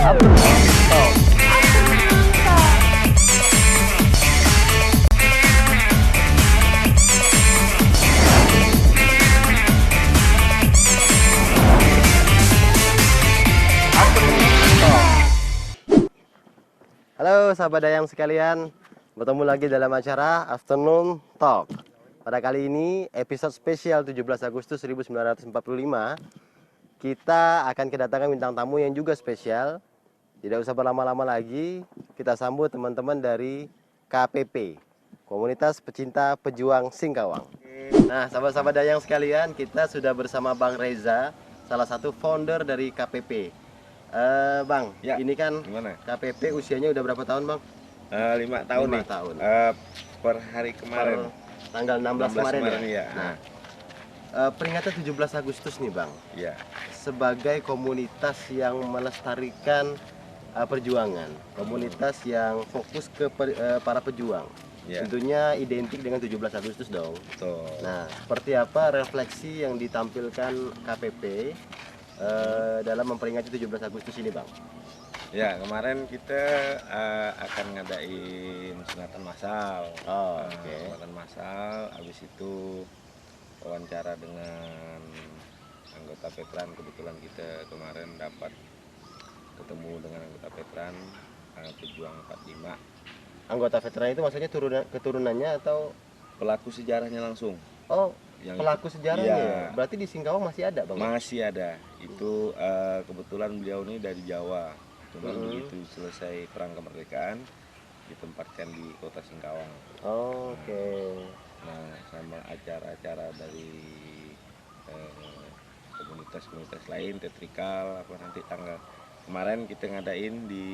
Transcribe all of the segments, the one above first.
Halo sahabat Dayang sekalian, bertemu lagi dalam acara Afternoon Talk. Pada kali ini episode spesial 17 Agustus 1945, kita akan kedatangan bintang tamu yang juga spesial. Tidak usah berlama-lama lagi, kita sambut teman-teman dari KPP, Komunitas Pecinta Pejuang Singkawang. Nah sahabat-sahabat Dayang sekalian, kita sudah bersama Bang Reza, salah satu founder dari KPP. Bang, Ya, ini kan gimana? KPP usianya udah berapa tahun, Bang? 5 tahun 5 nih. tahun. Per hari kemarin. Per tanggal 16 kemarin ya. ya. Nah, peringatan 17 Agustus nih, Bang. Ya. Sebagai komunitas yang melestarikan perjuangan, komunitas yang fokus ke para pejuang. Ya. Tentunya identik dengan 17 Agustus dong. Betul. Nah, seperti apa refleksi yang ditampilkan KPP dalam memperingati 17 Agustus ini, Bang? Ya, kemarin kita akan ngadain sunatan massal. Oh, oke. Sunatan massal, habis itu wawancara dengan anggota Petran. Kebetulan kita kemarin dapat ketemu dengan anggota Petran, pejuang 45. Anggota veteran itu maksudnya keturunannya atau Pelaku sejarahnya langsung. oh, Yang pelaku sejarahnya iya. ya? Berarti di Singkawang masih ada, Bang? Masih ada. Itu kebetulan beliau ini dari Jawa. Cuman begitu selesai perang kemerdekaan ditempatkan di kota Singkawang. Oh, oke. Nah, sama acara-acara dari komunitas-komunitas lain, teatrikal apa nanti tanggal kemarin kita ngadain di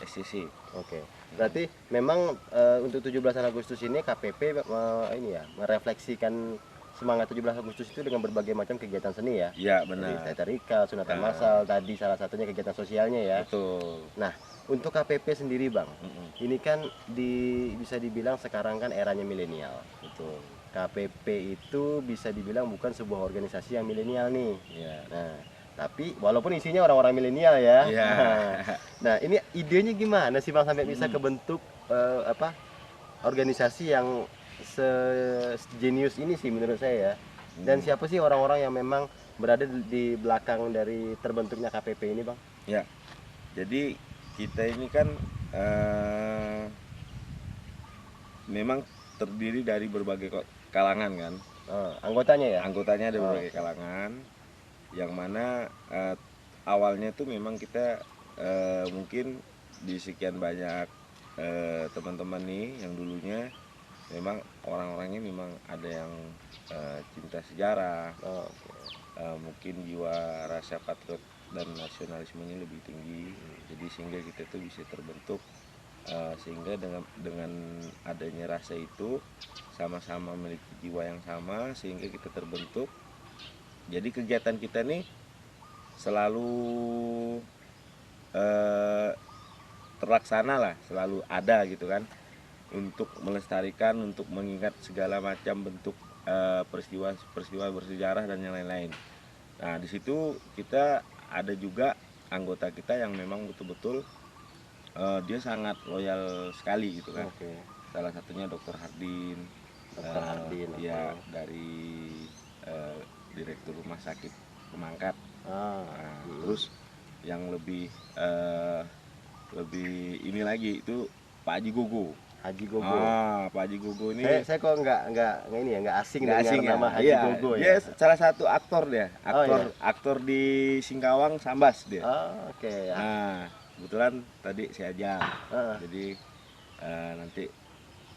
SCC. Oke. Berarti memang untuk 17 Agustus ini KPP ini ya merefleksikan semangat 17 Agustus itu dengan berbagai macam kegiatan seni ya. Iya, Jadi benar. teatrikal, sunatan massal, tadi salah satunya kegiatan sosialnya ya. Betul. Nah, untuk KPP sendiri, Bang, ini kan bisa dibilang sekarang kan eranya milenial. Betul. KPP itu bisa dibilang bukan sebuah organisasi yang milenial nih. Iya. Nah, tapi walaupun isinya orang-orang milenial ya. Iya. Nah, ini idenya gimana sih, Bang, sampai bisa kebentuk organisasi yang sejenius ini sih menurut saya ya. Dan siapa sih orang-orang yang memang berada di belakang dari terbentuknya KPP ini, Bang? Ya. Jadi kita ini kan memang terdiri dari berbagai kalangan kan. Anggotanya ya? Anggotanya ada berbagai kalangan, yang mana awalnya tuh memang kita mungkin di sekian banyak teman-teman nih yang dulunya memang orang-orangnya memang ada yang cinta sejarah, mungkin jiwa rasa patriot dan nasionalismenya lebih tinggi. Jadi sehingga kita tuh bisa terbentuk, sehingga dengan adanya rasa itu sama-sama memiliki jiwa yang sama sehingga kita terbentuk. Jadi kegiatan kita nih selalu terlaksana lah, selalu ada gitu kan, untuk melestarikan, untuk mengingat segala macam bentuk peristiwa bersejarah dan yang lain-lain. Nah, di situ kita ada juga anggota kita yang memang betul-betul dia sangat loyal sekali gitu kan. Oke. Salah satunya Dr. Hardin. Dr. Hardin. Ya, dari Direktur Rumah Sakit Pemangkat. Terus yang lebih ini lagi itu Pak Haji Gogo. Haji Gogo. Pak Haji Gogo ini Saya kok nggak ini ya, nggak asing nggak dengan asing nama ya. Haji Iya, Gogo ya. dia salah satu aktor dia, aktor iya. di Singkawang Sambas dia. Oke. Nah, kebetulan tadi saya ajak. Jadi nanti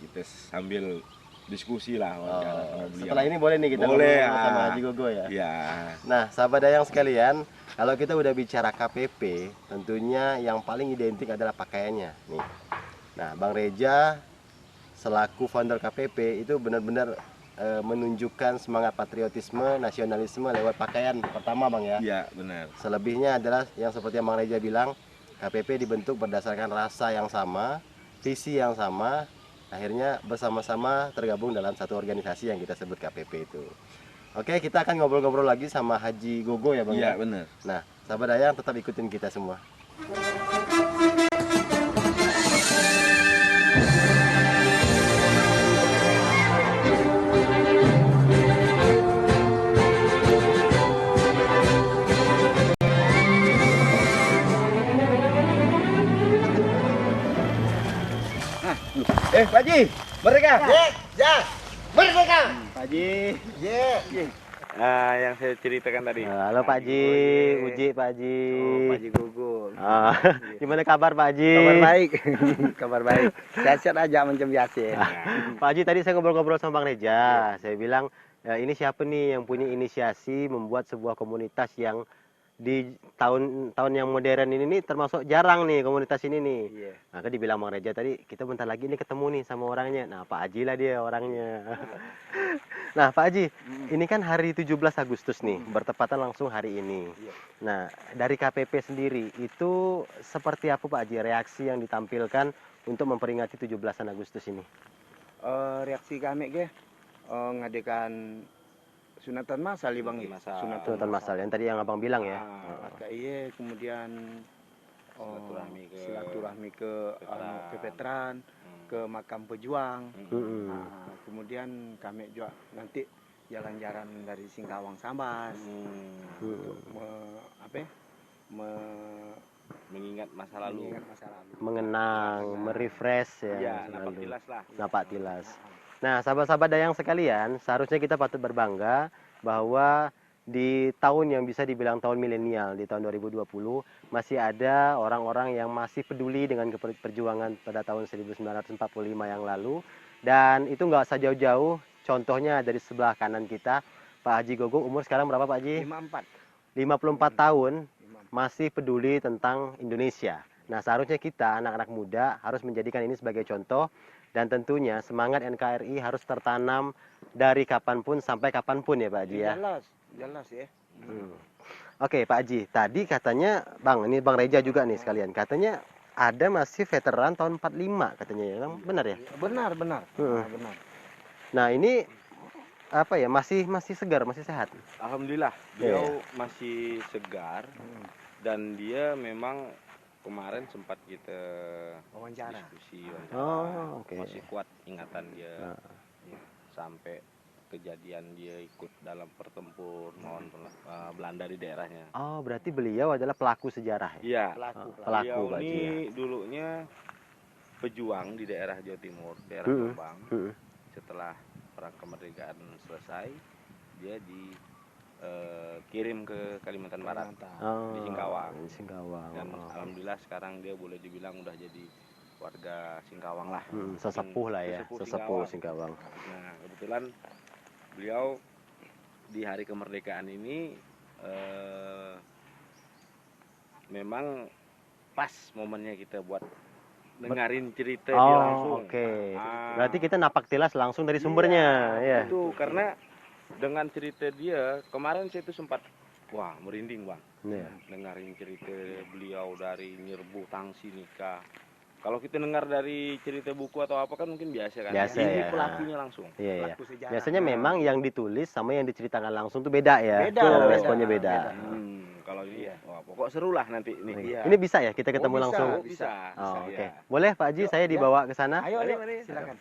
kita sambil diskusi lah wawancara sama beliau. Setelah ini boleh nih kita Boleh, ngobrol sama Haji Gogo ya. Ya. Nah, sahabat Dayang sekalian, kalau kita udah bicara KPP, tentunya yang paling identik adalah pakaiannya nih. Nah, Bang Reza selaku founder KPP itu benar-benar menunjukkan semangat patriotisme, nasionalisme lewat pakaian pertama, Bang ya. Iya, benar. Selebihnya adalah yang seperti yang Bang Reza bilang, KPP dibentuk berdasarkan rasa yang sama, visi yang sama, akhirnya bersama-sama tergabung dalam satu organisasi yang kita sebut KPP itu. Oke, kita akan ngobrol-ngobrol lagi sama Haji Gogo ya, Bang. Iya, Ya? benar. Nah, sahabat Dayang tetap ikutin kita semua. Pak Haji, mereka. Merdeka. Pak Haji. Yeah. Nah, yang saya ceritakan tadi. Halo Pak Haji, Uji Pak Haji. Pak Haji Gugul. Ah, gimana kabar Pak Haji? Kabar baik. Kabar baik. Sehat-sehat aja macam biasa. Pak Haji, tadi saya ngobrol-ngobrol sama Bang Reja. Saya bilang, ya, ini siapa nih yang punya inisiasi membuat sebuah komunitas yang di tahun yang modern ini nih termasuk jarang nih komunitas ini nih. Iya. Maka dibilang Bang Reja tadi, kita bentar lagi nih ketemu nih sama orangnya. Nah, Pak Haji lah dia orangnya. Nah, Pak Haji, ini kan hari 17 Agustus nih, bertepatan langsung hari ini. Iya. Nah, dari KPP sendiri, itu seperti apa Pak Haji reaksi yang ditampilkan untuk memperingati 17-an Agustus ini? Reaksi kami ke ngadakan sunatan masal Bang. Sunatan masal yang tadi yang Abang bilang ya. Iya, kemudian silaturahmi ke veteran, ke makam pejuang. Nah, kemudian kami juga nanti jalan-jalan dari Singkawang Sambas untuk Mengingat masa lalu. Mengenang, merefresh ya. Iya, masa napak lalu. tilas lah. Napak tilas. Nah, sahabat-sahabat Dayang sekalian, seharusnya kita patut berbangga bahwa di tahun yang bisa dibilang tahun milenial, di tahun 2020, masih ada orang-orang yang masih peduli dengan perjuangan pada tahun 1945 yang lalu. Dan itu nggak usah jauh-jauh, contohnya dari sebelah kanan kita, Pak Haji Gogo, umur sekarang berapa Pak Haji? 54 tahun, masih peduli tentang Indonesia. Nah, seharusnya kita, anak-anak muda, harus menjadikan ini sebagai contoh. Dan tentunya semangat NKRI harus tertanam dari kapanpun sampai kapanpun ya Pak Haji ya. Jelas ya. Oke Pak Haji, tadi katanya ini Bang Reja juga nih sekalian, katanya ada masih veteran tahun 45 katanya ya, benar ya? Benar. Benar. Nah ini apa ya, masih segar, masih sehat? Alhamdulillah, beliau masih segar dan dia memang kemarin sempat kita diskusi Oke. masih kuat ingatan dia sampai kejadian dia ikut dalam pertempur melawan Belanda di daerahnya. Oh, berarti beliau adalah pelaku sejarah ya? Iya, Pelaku beliau Pak Haji ya. ini dulunya pejuang di daerah Jawa Timur, daerah Jombang. Setelah perang kemerdekaan selesai, dia dikirim ke Kalimantan Barat, di Singkawang. Dan alhamdulillah sekarang dia boleh dibilang udah jadi warga Singkawang lah. Sesepuh lah ya, sesepuh Singkawang. Nah, kebetulan beliau di hari kemerdekaan ini memang pas momennya kita buat dengerin cerita dia langsung. Oke. Berarti kita napak tilas langsung dari sumbernya ya. Itu karena dengan cerita dia kemarin saya itu sempat merinding Bang. Dengerin cerita beliau dari nyerbu tangsi nikah. Kalau kita dengar dari cerita buku atau apa kan mungkin biasa kan. Biasa ini ya. pelakunya langsung. Iya. Pelaku sejarah. Biasanya memang yang ditulis sama yang diceritakan langsung tuh beda ya. Responnya beda. Kalau ini pokok seru lah nanti ini. Ini bisa ya kita ketemu bisa, langsung? Bisa. Oke. Boleh Pak Haji saya dibawa ke sana? Ayo, silakan.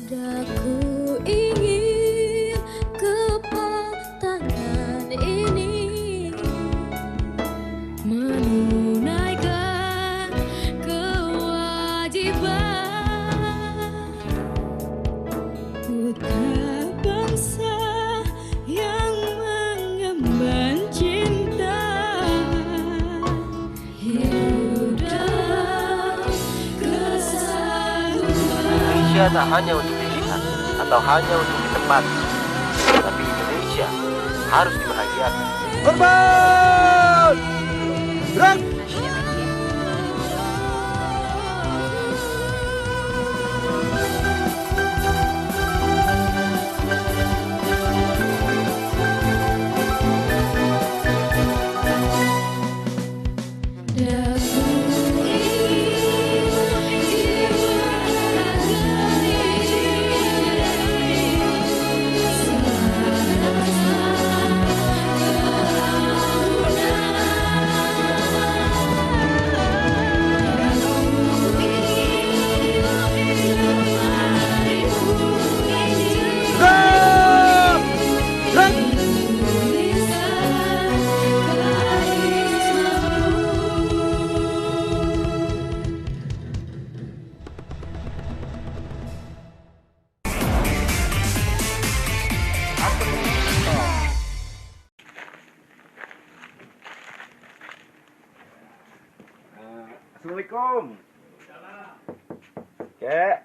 Daku ingin kepatangan ini menunaikan kewajiban putra bangsa yang mengemban cinta hidup dan kesatuan. Indonesia tak hanya untuk dilihat atau hanya untuk ditempati, tapi Indonesia Indonesia harus dibahagiakan. Korban! Gerak! Assalamualaikum. Kek.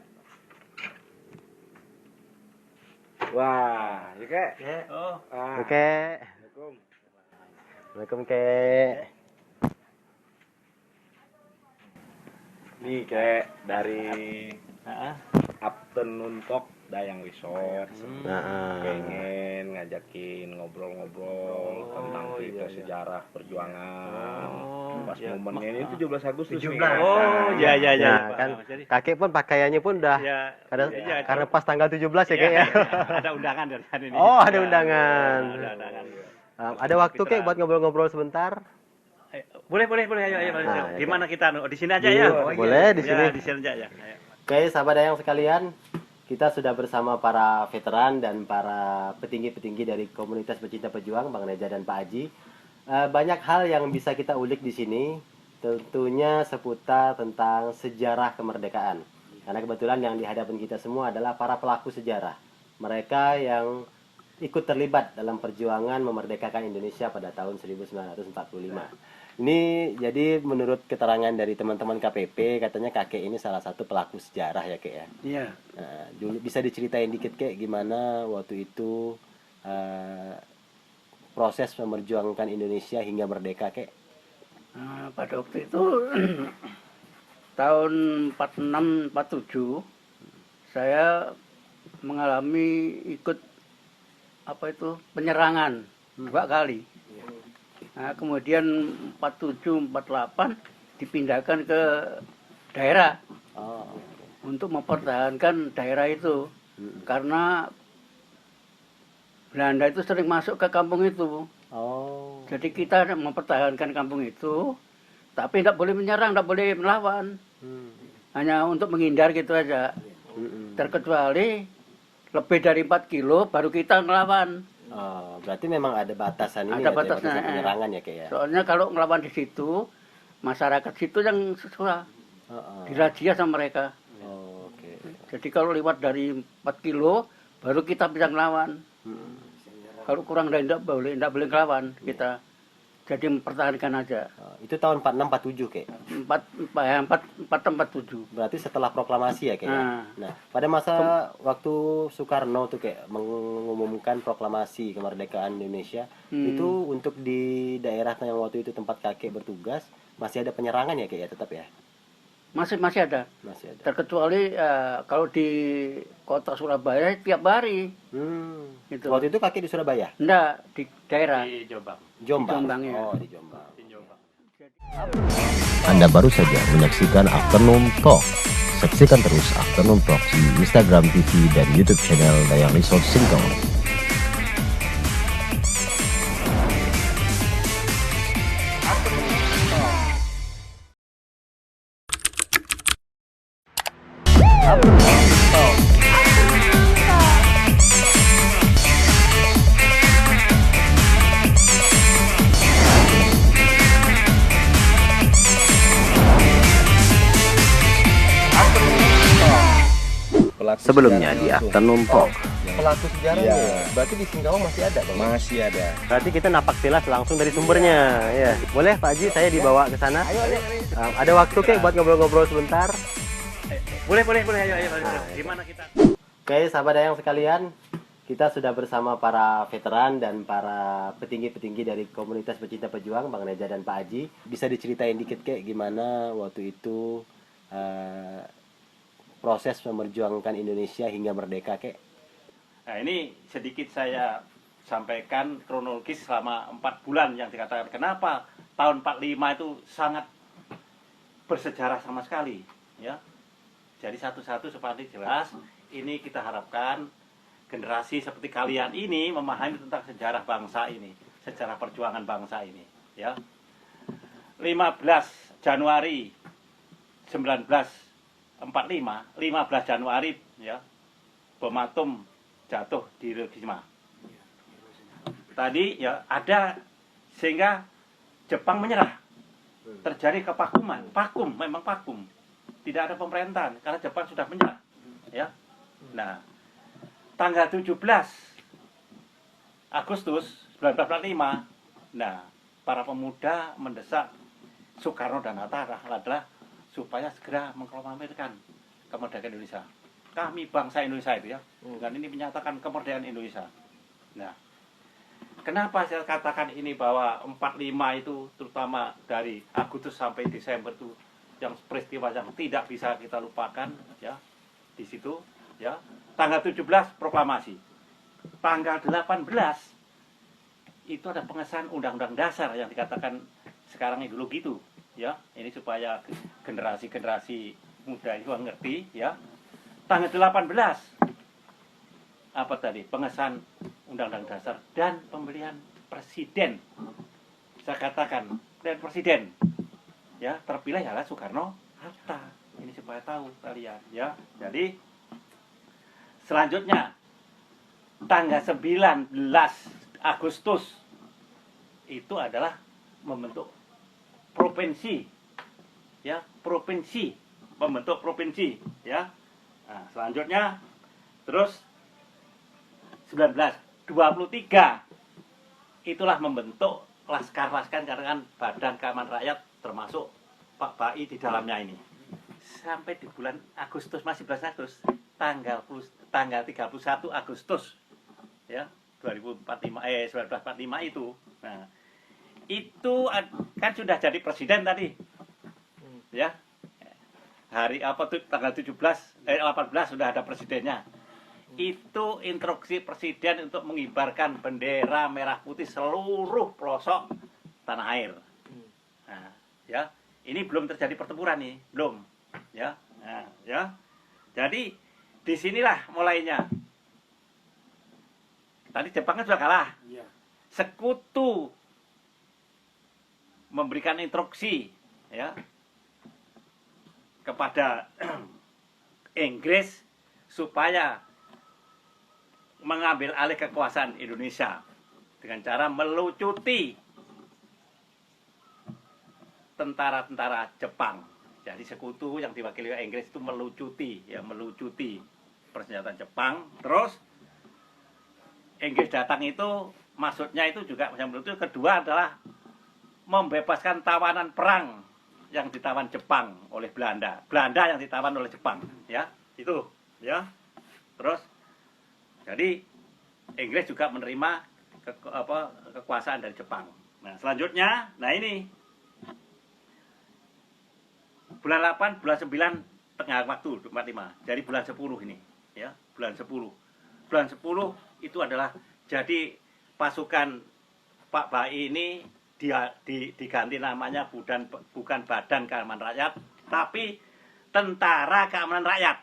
Wah, ya kek. Oh. Oke. Assalamualaikum. Assalamualaikum, Kek. Nih kek dari Afternoon Talk Dayang Resort. Nah, Pengen ngajakin ngobrol-ngobrol tentang cerita sejarah perjuangan. Pas momennya ini 17 Agustus 17. nih. Oh, iya iya iya. Nah, kan kakek pun pakaiannya pun udah Ya, karena pas tanggal 17 ya, Kek ya. Ada undangan dari sana ini. Oh, ada undangan. Ada undangan. Ada waktu, Kek, buat ngobrol-ngobrol sebentar? Boleh, ayo. Nah, Di mana kita? Di sini aja Di- ya. boleh, di sini. Ya, di sini aja ya. Ayo. Oke, sahabat Dayang sekalian, kita sudah bersama para veteran dan para petinggi-petinggi dari komunitas pecinta pejuang, Bang Reza dan Pak Aji. Banyak hal yang bisa kita ulik di sini, tentunya seputar tentang sejarah kemerdekaan. Karena kebetulan yang di hadapan kita semua adalah para pelaku sejarah. Mereka yang ikut terlibat dalam perjuangan memerdekakan Indonesia pada tahun 1945. Ini jadi menurut keterangan dari teman-teman KPP, katanya kakek ini salah satu pelaku sejarah ya, Kek ya. Iya. Nah, dulu bisa diceritain dikit, Kek, gimana waktu itu proses memperjuangkan Indonesia hingga merdeka, Kek? Pada waktu itu tahun 46-47 saya mengalami ikut penyerangan 2 kali. Nah, kemudian 47-48 dipindahkan ke daerah Oh, untuk mempertahankan daerah itu karena Belanda itu sering masuk ke kampung itu. oh, Jadi kita mempertahankan kampung itu, tapi tidak boleh menyerang, tidak boleh melawan. Hanya untuk menghindar gitu aja. Terkecuali lebih dari 4 kilo baru kita ngelawan. Oh, berarti memang ada batasan ini, Ada ya, batasnya, batasan penyerangan ya, Kek ya. Soalnya kalau ngelawan di situ, masyarakat situ yang susah Oh, dirazia sama mereka. oh, oke. Jadi kalau lewat dari 4 kilo baru kita bisa ngelawan. Kalau kurang dari tidak boleh ngelawan kita. Jadi mempertahankan aja. Oh, itu tahun 46-47, Kek. 47. Berarti setelah proklamasi ya, Kek ya? Nah. Nah, pada masa waktu Soekarno tuh, Kek, mengumumkan proklamasi kemerdekaan Indonesia, itu untuk di daerah yang waktu itu tempat kakek bertugas, masih ada penyerangan ya, Kek ya, tetap ya? Masih ada. Masih ada. Terkecuali kalau di kota Surabaya tiap hari. Gitu. Waktu itu kakek di Surabaya? Enggak, di daerah. Di Jombang. Jombang? Jombang, ya. Oh, di Jombang. Di Jombang. Anda baru saja menyaksikan Afternoon Talk. Saksikan terus Afternoon Talk di Instagram TV dan YouTube channel Dayang Resort Singkawang. Pelaku Sebelumnya sejarah di langsung. Afternoon Talk. Pelaku sejarah Iya. ya? Berarti di Singkawang masih ada, Bang? Masih ada. Berarti kita napak tilas langsung dari sumbernya, ya. Boleh, Pak Haji, saya dibawa ke sana? Ada waktu, Kek, buat ngobrol-ngobrol sebentar? Boleh, ayo. Gimana kita? Oke, sahabat Dayang sekalian, Kita sudah bersama para veteran dan para petinggi-petinggi dari komunitas pecinta pejuang, Bang Reza dan Pak Aji. Bisa diceritain dikit kek gimana waktu itu proses memperjuangkan Indonesia hingga merdeka kek? Nah, ini sedikit saya sampaikan kronologis selama 4 bulan yang dikatakan kenapa tahun 45 itu sangat bersejarah sama sekali, ya. Jadi satu-satu seperti jelas, ini kita harapkan generasi seperti kalian ini memahami tentang sejarah bangsa ini, sejarah perjuangan bangsa ini, ya. 15 Januari 1945, 15 Januari, ya, bom atom jatuh di Hiroshima. Tadi ya ada sehingga Jepang menyerah. Terjadi kevakuman, memang vakum. Tidak ada pemerintahan karena Jepang sudah menyerah, ya. Nah, tanggal 17 Agustus 1945, nah, para pemuda mendesak Soekarno dan Hatta adalah supaya segera mengproklamirkan kemerdekaan Indonesia. Kami bangsa Indonesia itu, ya. Dan ini menyatakan kemerdekaan Indonesia. Nah, kenapa saya katakan ini bahwa 45 itu terutama dari Agustus sampai Desember itu yang peristiwa yang tidak bisa kita lupakan, ya. Di situ, ya. Tanggal 17 proklamasi. Tanggal 18 itu ada pengesahan Undang-Undang Dasar yang dikatakan sekarang ini dulu gitu, ya. Ini supaya generasi-generasi muda itu ngerti, ya. Tanggal 18 apa tadi? Pengesahan Undang-Undang Dasar dan pemilihan presiden. Saya katakan pemilihan presiden, ya, terpilih adalah Soekarno Hatta. Ini supaya tahu kalian, ya. Jadi selanjutnya tanggal 19 Agustus itu adalah membentuk provinsi, ya, provinsi, membentuk provinsi, ya. Nah, selanjutnya terus 1923 itulah membentuk laskar-laskar kan Badan Keamanan Rakyat termasuk Pak Bai di dalamnya ini. Sampai di bulan Agustus, masih 11 Agustus, tanggal 31 Agustus, ya, 1945 itu. Nah, itu kan sudah jadi presiden tadi. Ya. Hari apa tuh tanggal 18 sudah ada presidennya. Itu instruksi presiden untuk mengibarkan bendera merah putih seluruh pelosok tanah air. Nah, ya, ini belum terjadi pertempuran nih, belum, ya. Nah, ya. Jadi disinilah mulainya. Tadi Jepang kan sudah kalah. Sekutu memberikan instruksi, ya, kepada Inggris supaya mengambil alih kekuasaan Indonesia dengan cara melucuti tentara-tentara Jepang. Jadi sekutu yang diwakili oleh Inggris itu melucuti, ya, melucuti persenjataan Jepang. Terus Inggris datang itu maksudnya itu juga yang melucuti. Kedua adalah membebaskan tawanan perang yang ditawan Jepang oleh Belanda. Belanda yang ditawan oleh Jepang, ya. Itu, ya. Terus jadi Inggris juga menerima kekuasaan dari Jepang. Nah, selanjutnya, nah ini bulan 8, bulan 9 tengah waktu 45. Jadi bulan 10 ini, ya, bulan 10. Bulan 10 itu adalah jadi pasukan Pak Bai ini diganti namanya bukan Badan Keamanan Rakyat, tapi Tentara Keamanan Rakyat,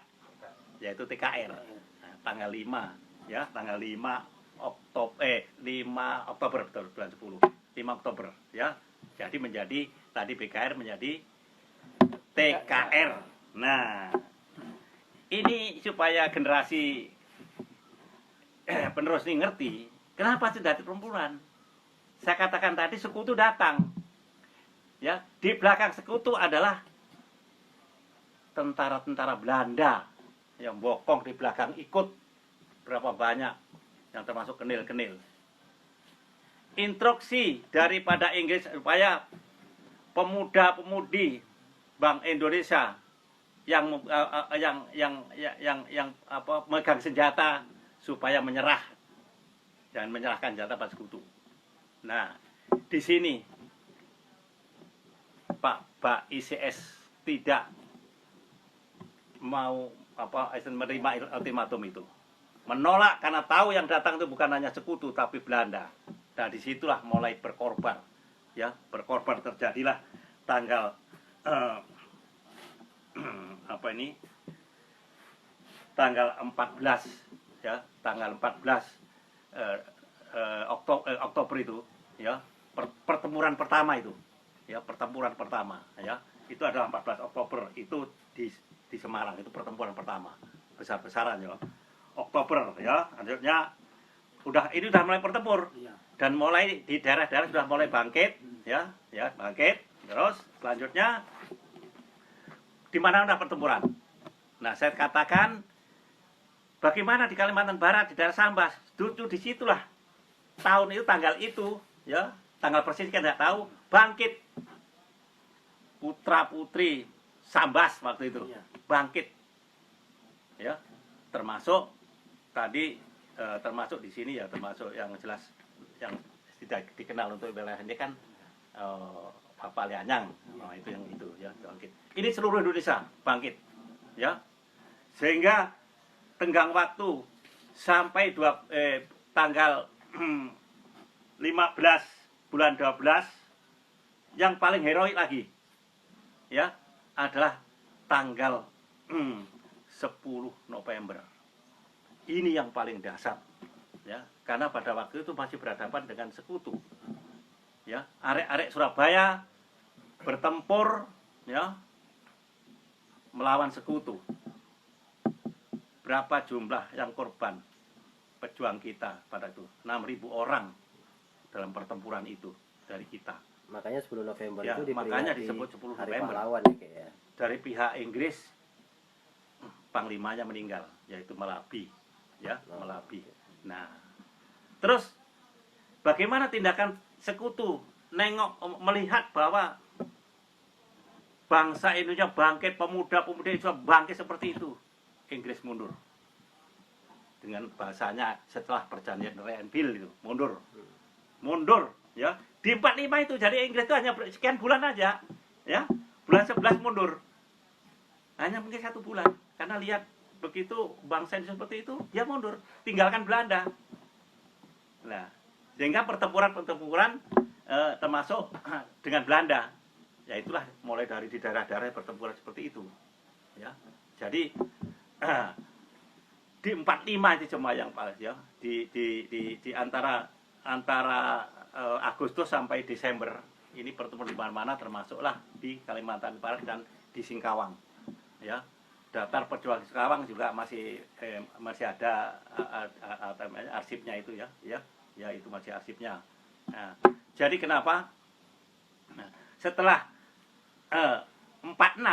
yaitu TKR. Nah, tanggal 5, ya, tanggal 5 Oktober betul, bulan 10. 5 Oktober, ya. Jadi menjadi tadi BKR menjadi TKR. Nah, ini supaya generasi penerus ini ngerti kenapa terjadi pertempuran. Saya katakan tadi sekutu datang, ya, di belakang sekutu adalah tentara-tentara Belanda yang bokong di belakang ikut berapa banyak yang termasuk kenil-kenil. Instruksi daripada Inggris supaya pemuda-pemudi Bank Indonesia yang megang senjata supaya menyerah dan menyerahkan jatah pada sekutu. Nah, di sini Pak ICS tidak mau menerima ultimatum itu, menolak karena tahu yang datang itu bukan hanya sekutu tapi Belanda. Nah, disitulah mulai berkorban, ya, berkorban. Terjadilah tanggal tanggal 14, ya, tanggal 14 Oktober itu, ya, pertempuran pertama itu, ya, pertempuran pertama, ya, itu adalah 14 Oktober itu di Semarang, itu pertempuran pertama besar-besaran, ya, Oktober, ya. Lanjutnya ini udah mulai bertempur dan mulai di daerah-daerah sudah mulai bangkit, ya, bangkit. Terus selanjutnya di mana ada pertempuran. Nah, saya katakan bagaimana di Kalimantan Barat, di daerah Sambas, di situlah tahun itu, tanggal itu, ya, tanggal persis kan tidak tahu, bangkit putra-putri Sambas waktu itu, bangkit, ya, termasuk tadi, termasuk di sini, ya, termasuk yang jelas yang tidak dikenal untuk wilayah ini kan Bapak Lianyang, itu yang itu, ya, bangkit. Ini seluruh Indonesia bangkit, ya, sehingga tenggang waktu sampai tanggal 15 bulan 12 yang paling heroik lagi, ya, adalah tanggal 10 November. Ini yang paling dahsyat, ya, karena pada waktu itu masih berhadapan dengan sekutu, ya, arek-arek Surabaya bertempur, ya, melawan sekutu. Berapa jumlah yang korban pejuang kita pada itu? 6.000 orang dalam pertempuran itu dari kita. Makanya 10 November Ya, itu makanya diperingati disebut 10 Hari November. Pahlawan, ya, Kek, ya. Dari pihak Inggris, panglimanya meninggal, yaitu Malabi, ya, Malabi. Nah, terus bagaimana tindakan sekutu melihat bahwa bangsa Indonesia bangkit, pemuda-pemudi Indonesia bangkit seperti itu? Inggris mundur. Dengan bahasanya setelah perjanjian Renville itu, mundur. Mundur, ya. Di 45 itu, jadi Inggris itu hanya sekian bulan aja, ya. Bulan 11 mundur. Hanya mungkin 1 bulan. Karena lihat begitu bangsa Indonesia seperti itu, dia mundur, tinggalkan Belanda. Nah, sehingga pertempuran-pertempuran termasuk dengan Belanda, ya itulah mulai dari di daerah-daerah pertempuran seperti itu, ya. Jadi di 45 itu cuma yang paling, ya, di antara Agustus sampai Desember ini pertemuan di mana-mana, termasuklah di Kalimantan Barat dan di Singkawang, ya. Daftar perjuangan Singkawang juga masih ada arsipnya itu, ya, itu masih arsipnya. Nah, jadi kenapa? Nah, setelah 46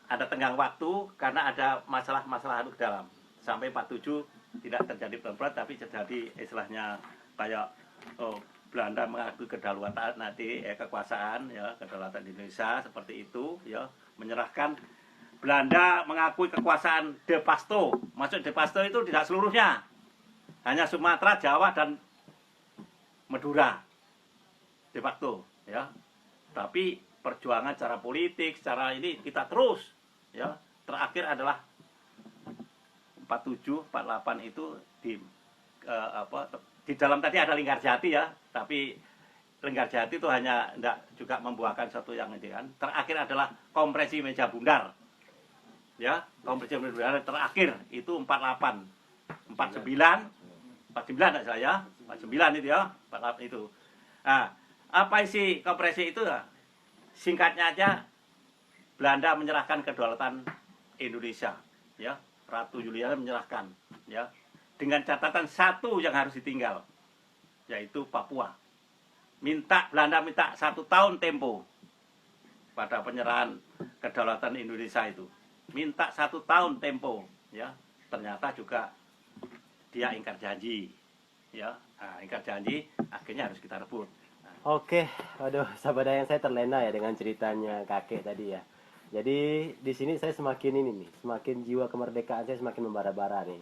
ada tenggang waktu karena ada masalah-masalah ke dalam. Sampai 47 tidak terjadi pertempuran, tapi terjadi istilahnya kayak Belanda mengakui kedaulatan nanti kekuasaan, ya, kedaulatan Indonesia seperti itu, ya, menyerahkan. Belanda mengakui kekuasaan De Facto. Maksud De Facto itu tidak seluruhnya, hanya Sumatera, Jawa dan Madura De Facto, ya. Tapi perjuangan secara politik, secara ini kita terus, ya. Terakhir adalah 47, 48 itu di dalam tadi ada Linggarjati, ya, tapi Linggarjati itu hanya tidak juga membuahkan satu yang ini kan. Terakhir adalah kompresi meja bundar, ya, kompresi meja bundar terakhir itu 48, 49 tidak salah, ya, 49 itu, ya, 48 itu. Nah, apa isi kompresi itu? Ya? Singkatnya aja, Belanda menyerahkan kedaulatan Indonesia, ya. Ratu Juliana menyerahkan, ya, dengan catatan satu yang harus ditinggal, yaitu Papua. Belanda minta 1 tahun tempo pada penyerahan kedaulatan Indonesia itu. Minta 1 tahun tempo, ya. Ternyata juga dia ingkar janji, ya. Nah, ingkar janji, akhirnya harus kita rebut. Oke, waduh, sahabat dayang, saya terlena ya dengan ceritanya kakek tadi, ya. Jadi di sini saya semakin jiwa kemerdekaan saya semakin membara-bara nih.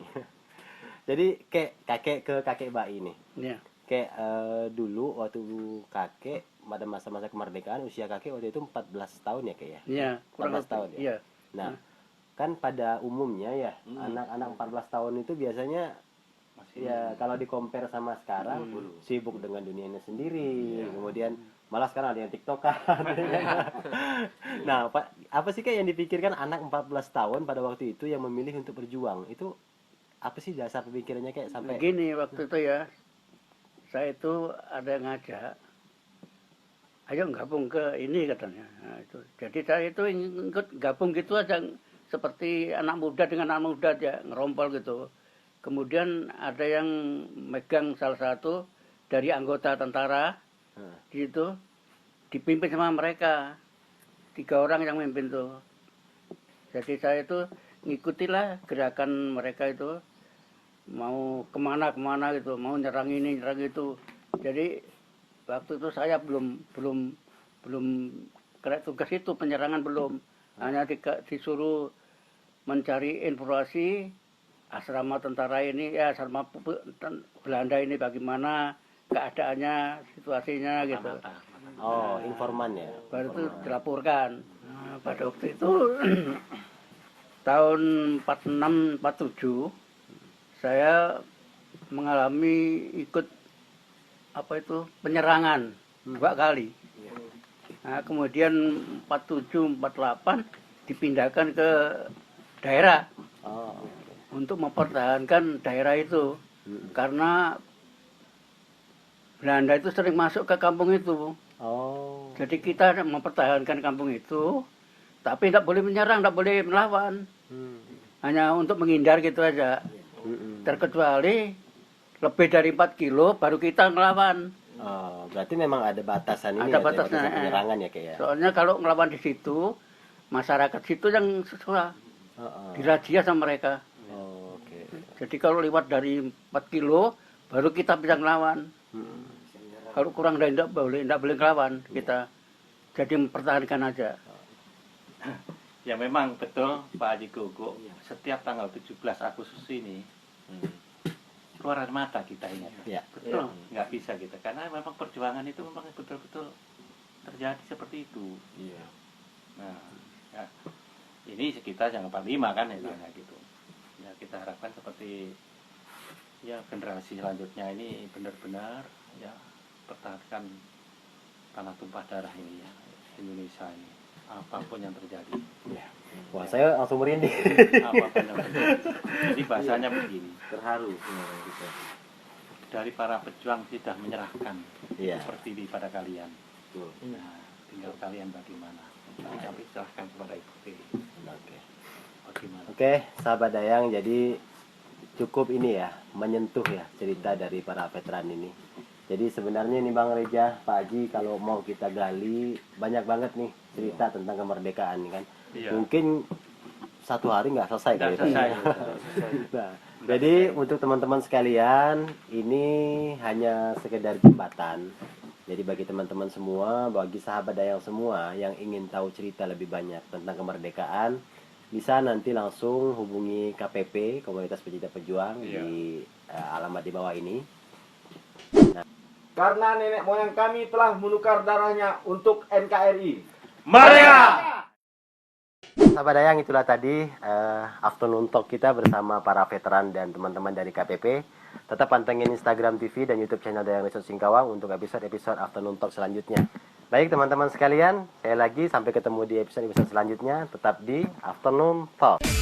Jadi kakek ke kakek Bayi nih. Ya. Kayak dulu waktu kakek pada masa-masa kemerdekaan usia kakek waktu itu 14 tahun ya kayak ya. Iya, 14 tahun ya. Iya. Nah, kan pada umumnya ya anak-anak 14 tahun itu biasanya ya kalau di compare sama sekarang sibuk dengan dunianya sendiri. Kemudian malah sekarang ada yang tiktokan. Nah, apa sih kayak yang dipikirkan anak 14 tahun pada waktu itu yang memilih untuk berjuang? Itu apa sih dasar pemikirannya kayak sampai Begini waktu itu ya, saya itu ada yang ngajak, ayo gabung ke ini katanya. Nah, itu. Jadi saya itu ikut gabung gitu aja, seperti anak muda dengan anak muda aja, ngerompol gitu. Kemudian ada yang megang salah satu dari anggota tentara di situ, dipimpin sama mereka, 3 orang yang memimpin tuh. Jadi saya itu ngikutilah gerakan mereka itu, mau kemana gitu, mau nyerang ini nyerang itu. Jadi waktu itu saya belum kena tugas itu, penyerangan belum, hanya disuruh mencari informasi asrama tentara ini, ya asrama Belanda ini bagaimana keadaannya, situasinya gitu. oh informan ya. Baru itu dilaporkan. Nah, pada waktu itu tahun 46-47 saya mengalami ikut penyerangan 2 kali. Nah, kemudian 47-48 dipindahkan ke daerah untuk mempertahankan daerah itu karena Belanda itu sering masuk ke kampung itu. Jadi kita mempertahankan kampung itu, tapi tidak boleh menyerang, tidak boleh melawan. Hanya untuk menghindar gitu aja. Terkecuali lebih dari 4 kilo baru kita ngelawan. Berarti memang ada batasan ini. Ada ya, batasnya, batasan penyerangan ya kayak ya. Soalnya kalau ngelawan di situ, masyarakat situ yang susah dirazia sama mereka. Jadi kalau lewat dari 4 kilo baru kita bisa ngelawan. Kalau kurang dari tidak boleh ngelawan kita. Jadi mempertahankan aja. Ya memang betul Pak Haji Gogo, setiap tanggal 17 Agustus ini keluar air mata kita ini. Ya. Betul, nggak bisa kita, karena memang perjuangan itu memang betul-betul terjadi seperti itu. Iya. Nah, ya, ini sekitar yang 45 kan ya, gitu. Ya kita harapkan seperti ya generasi selanjutnya ini benar-benar ya pertahankan tanah tumpah darah ini ya, Indonesia ini, apapun yang terjadi. Ya. Wah, saya langsung merinding. Apapun yang terjadi. Jadi bahasanya begini, Terharu sebenarnya gitu. dari para pejuang sudah menyerahkan Iya. seperti di pada kalian. Betul. Nah, tinggal kalian bagaimana. Kami serahkan kepada Ibu T. Oke. Bagaimana? Oke, sahabat Dayang, jadi cukup ini ya, menyentuh ya cerita dari para veteran ini. Jadi sebenarnya nih Bang Reja, Pak Haji, kalau mau kita gali banyak banget nih cerita tentang kemerdekaan nih kan. Iya. Mungkin 1 hari nggak selesai Nggak kali itu. selesai. Nah, jadi untuk teman-teman sekalian, ini hanya sekedar jembatan. Jadi bagi teman-teman semua, bagi sahabat Dayang semua yang ingin tahu cerita lebih banyak tentang kemerdekaan, bisa nanti langsung hubungi KPP, Komunitas Pecinta Pejuang, Iya. di alamat di bawah ini. Karena nenek moyang kami telah menukar darahnya untuk NKRI. Merdeka! Sahabat Dayang, itulah tadi afternoon talk kita bersama para veteran dan teman-teman dari KPP. Tetap pantengin Instagram TV dan YouTube channel Dayang Resort Singkawang untuk episode-episode afternoon talk selanjutnya. Baik teman-teman sekalian, saya lagi sampai ketemu di episode-episode selanjutnya. Tetap di Afternoon Talk.